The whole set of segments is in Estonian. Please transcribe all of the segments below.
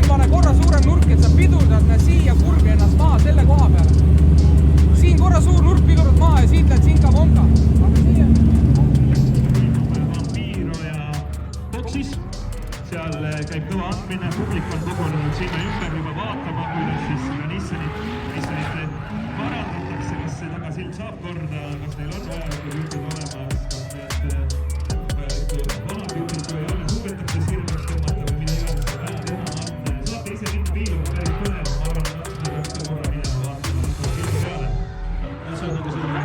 siin pane korra suurem nurk, et sa pidurdad siia kurvi ennast maha selle koha peale. Siin korra suur nurk pidurdad maha ja siit lähed sinka-vonka. Aga siia... Vampiiro ja boksis. Seal käib kõva andmine, publik on kogunenud sinna ümber juba vaatama, kuidas siis seda Nissanit parandatakse, kas see tagasild saab korda, kas neil on vajalikud jutud olemas, kas need vanad jutud, kui ei ole, suudetakse sirvaks tõmmata või mida iganes seda vaja teha on. Saate ise mind viiluma päris põnev, ma arvan, et seda peaks ka korra minema vaatama pildu peale. See on nagu selline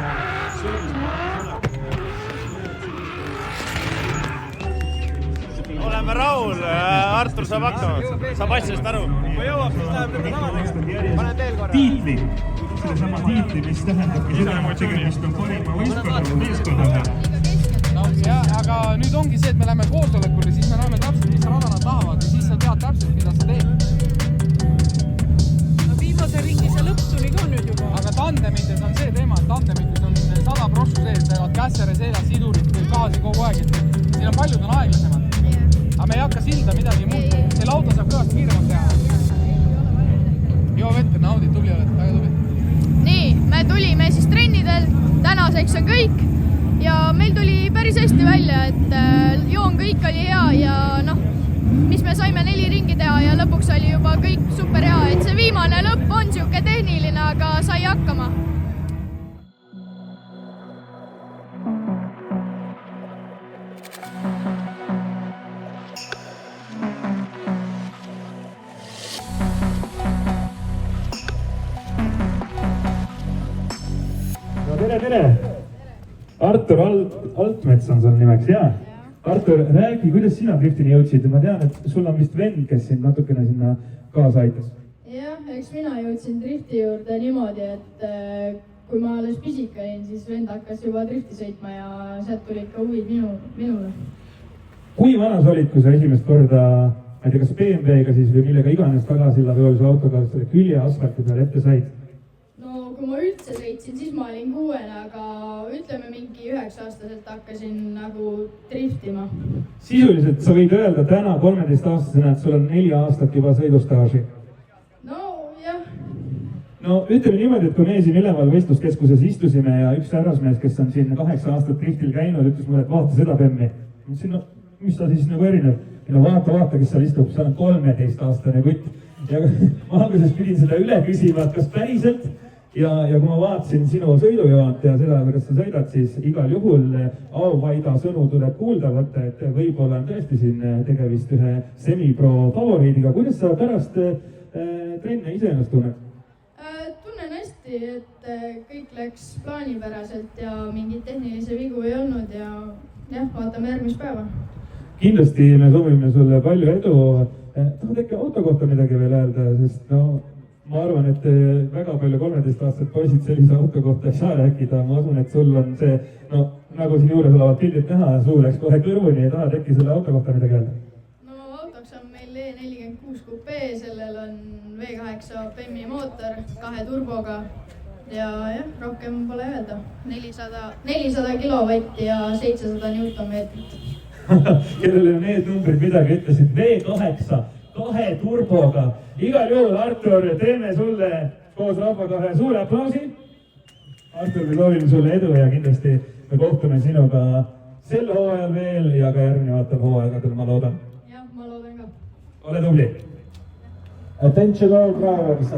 oleme rahul, Artur saab hakkama, saab asjast aru. Kui jõuab, siis läheb nende samade. Panen veel korra. Tiitli, sellesama tiitli, mis tähendabki seda, et tegemist on parima võistkonnaga meeskonnaga. No jah, aga nüüd ongi see, et me läheme koosolekule, siis me näeme täpselt, mis rada nad tahavad ja siis sa tead täpselt, mida sa teed. No viimase ringi see lõpp tuli ka nüüd juba. Aga tandemites on see teema, et tandemites on 100 prossu sees, teevad kässere seelas, sidurid, gaasi kogu aeg, et siin on paljud on aeglasemad. Aga me ei hakka silda midagi muud. Teil auto saab kõvasti kiiremalt teha. Joo vette, naudid, tubli oled, väga tubli. Nii, me tulime siis trennidel, tänaseks on kõik ja meil tuli päris hästi välja, et joon kõik oli hea ja noh, mis me saime 4 ringi teha ja lõpuks oli juba kõik super hea, et see viimane lõpp on siuke tehniline, aga sai hakkama. Tere! Artur Altmets on sul nimeks, jaa? Artur, räägi, kuidas sina driftini jõudsid? Ma tean, et sul on vist vend, kes sind natukene sinna kaasa aitas. Jah, eks mina jõudsin drifti juurde niimoodi, et kui ma alles pisik olin, siis vend hakkas juba drifti sõitma ja sealt tulid ka huvid minule. Kui vana sa olid, kui sa esimest korda, ma ei tea, kas BMW-ga siis või millega iganes tagasilla või oli su autoga selle külje asfalti peale ette said? No, kui ma üldse sõitsin, siis ma olin 6, aga ütleme mingi 9-aastaselt hakkasin nagu driftima. Sisuliselt sa võid öelda täna 13-aastasena, et sul on 4 aastat juba sõidustaaži. No, jah. No, ütleme niimoodi, et kui me siin üleval võistluskeskuses istusime ja üks härrasmees, kes on siin 8 aastat driftil käinud, ütles mulle, et vaata seda bemmi. Mõtlesin, no, mis ta siis nagu erineb? No vaata, kes seal istub, seal on 13-aastane kutt. Ja ma alguses pidin seda üle küsima, et kas päriselt. Ja kui ma vaatasin sinu sõidujoont ja seda, kuidas sa sõidad, siis igal juhul Auvaida sõnu tuleb kuulda võtta, et võib-olla on tõesti siin tegevist ühe semipro favoriidiga. Kuidas sa pärast trenne ise ennast tunned? Tunnen hästi, et kõik läks plaanipäraselt ja mingit tehnilise vigu ei olnud ja jah, vaatame järgmist päeva. Kindlasti me soovime sulle palju edu. Tahad äkki auto kohta midagi veel öelda, sest no... Ma arvan, et väga palju 13-aastased poisid sellise auto kohta ei saa rääkida. Ma asun, et sul on see, no nagu siin juures olevad pildid näha, suu läks kohe kõrvuni ja tahad äkki selle auto kohta midagi öelda? No autoks on meil E46 Coupe, sellel on V8 PEM-i mootor 2 turboga ja jah, rohkem pole öelda. 400 kilovatti ja 700 newtonmeetrit. Kellele need numbrid midagi ütlesid, V8 2 turboga. Igal juhul, Artur, teeme sulle koos rahvaga ühe suure aplausi. Artur, me soovime sulle edu ja kindlasti me kohtume sinuga sel hooajal veel ja ka järgnevatel hooaegadel, ma loodan. Jah, ma loodan ka. Ole tubli. Attention all drivers.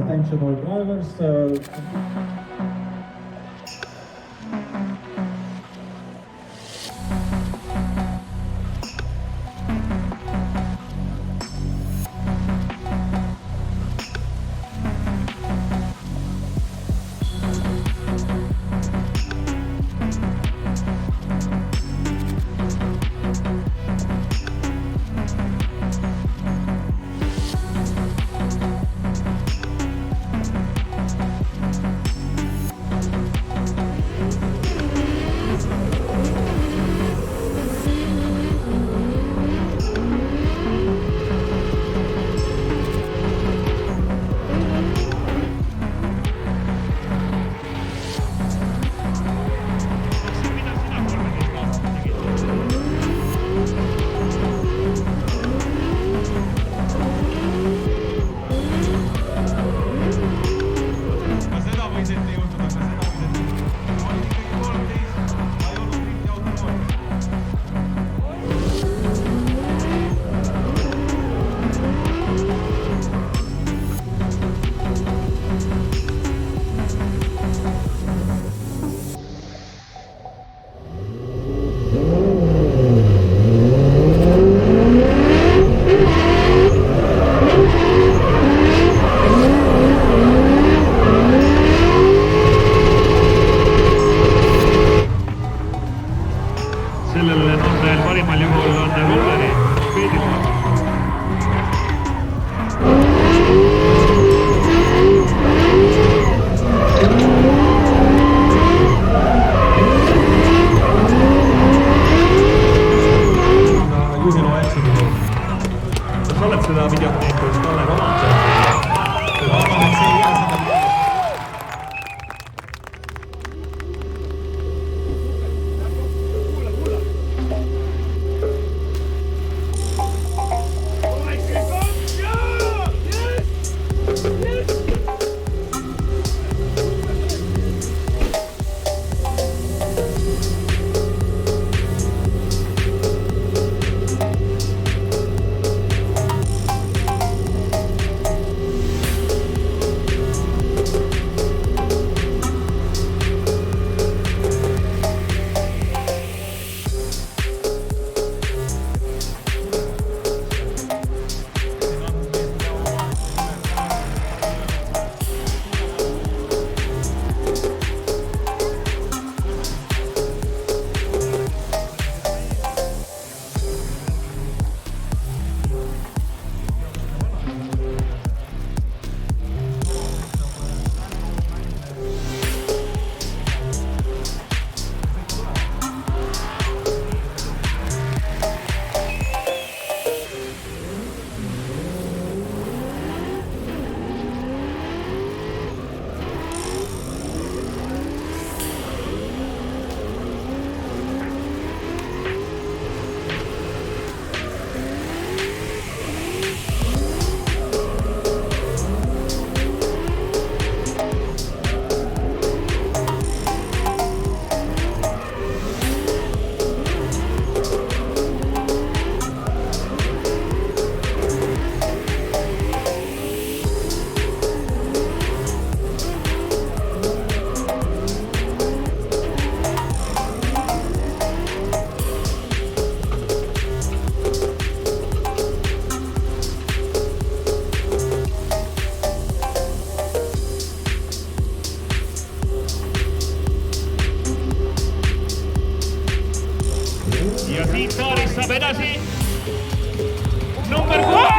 sa oled seda videot teinud, kus Kalev omab? Ma arvan, et see ei jää seda video. Ja siit saalist saab edasi number 6.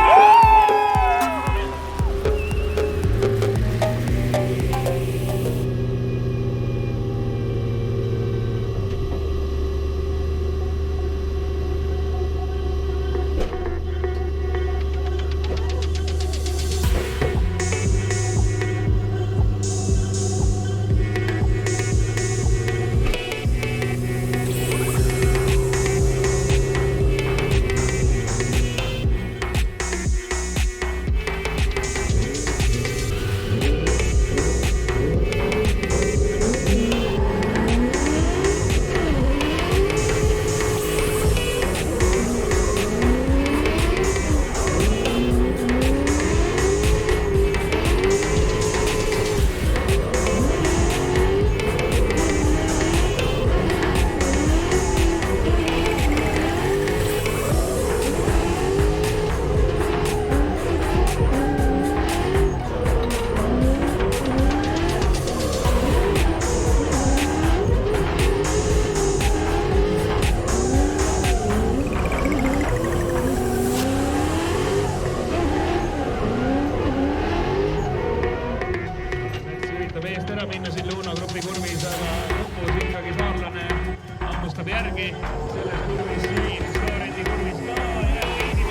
järgi selles kurvis siin, Storendi kurvis ka ja veidi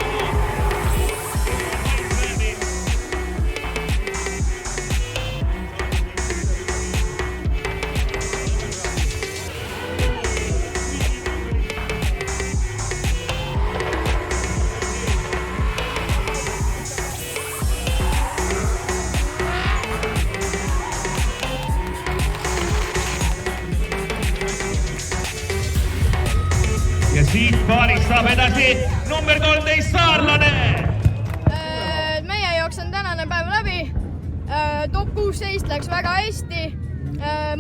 ja siit paarist saab edasi number 13 saarlane. Meie jaoks on tänane päev läbi. Top 16 läks väga hästi.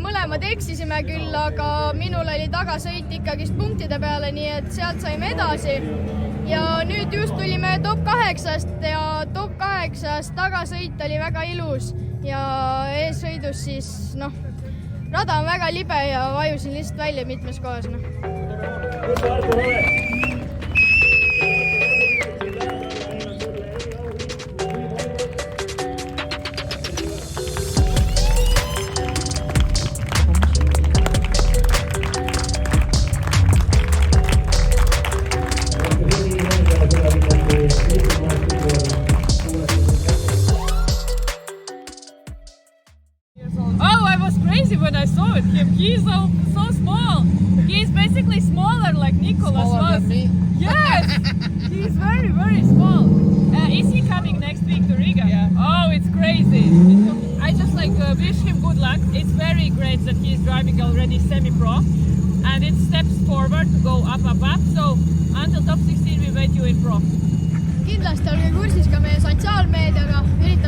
Mõlemad eksisime küll, aga minul oli tagasõit ikkagist punktide peale, nii et sealt saime edasi. Ja nüüd just tulime top 8-st ja top 8-st tagasõit oli väga ilus ja eessõidus siis rada on väga libe ja vajusin lihtsalt välja mitmes kohas. He's very, very small. Is he coming next week to Riga? Yeah. Oh, it's crazy. I just wish him good luck. It's very great that he is driving already semi-pro, and it steps forward to go up. So until top 16 we wait you in pro. Kindlasti olge kursis ka meie sotsiaalmeediaga, eriti